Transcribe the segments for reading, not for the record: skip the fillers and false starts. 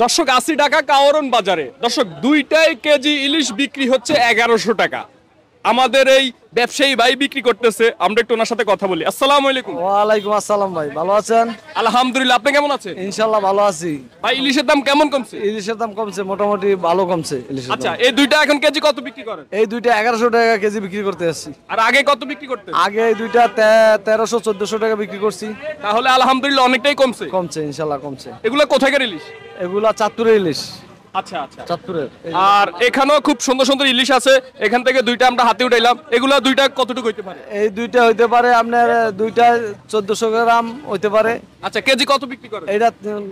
দর্শক ৮০ টাকা কাওরন বাজারে দর্শক দুইটাই কেজি ইলিশ বিক্রি হচ্ছে ১১০০ টাকা। আমাদের এই ব্যবসায়ী ভাই বিক্রি করতেছে, আমরা একটু ওনার সাথে কথা বলি। আসসালামু আলাইকুম। ওয়ালাইকুম আসসালাম ভাই, ভালো আছেন? আলহামদুলিল্লাহ, আপনি কেমন আছেন? ইনশাল্লাহ ভালো আছি। ভাই ইলিশের দাম কেমন কমছে? ইলিশের দাম কমছে, মোটামুটি ভালো কমছে ইলিশের আচ্ছা, দাম। এই দুইটা এখন কেজি কত বিক্রি করেন? এই দুইটা 1100 টাকা কেজি বিক্রি করতে আসছি। আর আগে কত বিক্রি করতেন? আগে এই দুইটা 1300-1400 টাকা বিক্রি করছি। তাহলে আলহামদুলিল্লাহ অনেকটাই কমছে। কমছে, ইনশাল্লাহ কমছে। এগুলো কোথাকার ইলিশ? এগুলা চাঁদপুরের ইলিশ। আচ্ছা আচ্ছা। চাঁদপুরের। আর এখানেও খুব সুন্দর সুন্দর ইলিশ আছে, এখান থেকে দুইটা আমরা হাতে উঠাইলাম। এগুলা দুইটা কতটুকু হইতে পারে? এই দুইটা হইতে পারে আপনার দুইটা 1400 গ্রাম হইতে পারে। আচ্ছা, কেজি কত বিক্রি করেন? এটা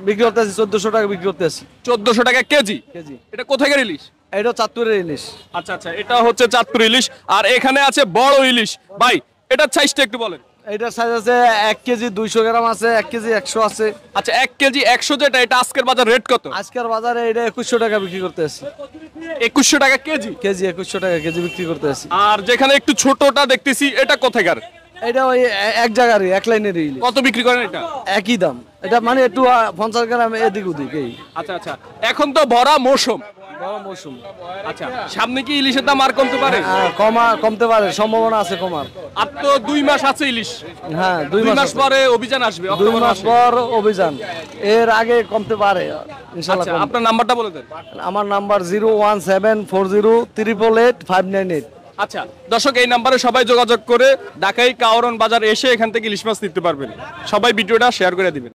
বিক্রি করতে আসছি 1400 টাকা বিক্রি করতে আসছি। 1400 টাকা কেজি। কেজি। এটা কোথাকার ইলিশ? এটা চাঁদপুরের ইলিশ। আচ্ছা আচ্ছা, এটা হচ্ছে চাঁদপুর ইলিশ। আর এখানে আছে বড় ইলিশ। ভাই এটার সাইজটা একটু বলেন। এটার সাইজ আছে 1 কেজি 200 গ্রাম আছে, 1 কেজি 100 আছে। আচ্ছা, 1 কেজি 100 যেটা, এটা আজকের বাজার রেট কত? আজকের বাজারে এটা 2100 টাকা বিক্রি করতে আসছি। 2100 টাকা কেজি। কেজি 2100 টাকা কেজি বিক্রি করতে আসছি। আর যেখানে একটু ছোটটা দেখতেছি, এটা কোথাকার? এটা ওই এক জায়গারই, এক লাইনেরই ইলিশ। কত বিক্রি করেন এটা? একই দাম। এটা মানে একটু 50 গ্রাম এদিক ওদিক এই। আচ্ছা আচ্ছা, এখন তো ভরা মৌসুম। বড় মৌসুম। আচ্ছা, সামনে কি ইলিশের দাম আর কমতে পারে? কমতে পারে, সম্ভাবনা আছে কমার। আর তো 2 মাস আছে ইলিশ। হ্যাঁ, 2 2 মাস মাস পরে অভিযান আসবে, 2 অক্টোবর মাস মাসে। পর অভিযান। এর আগে কমতে পারে ইনশাআল্লাহ। আচ্ছা, আপনার নাম্বারটা বলে দেন। আমার নাম্বার 01740398598। আচ্ছা দর্শক, এই নাম্বারে সবাই যোগাযোগ করে ঢাকাই কাওরন বাজার এসে এখান থেকে ইলিশ মাছ নিতে পারবেন। সবাই ভিডিওটা শেয়ার করে দিবেন।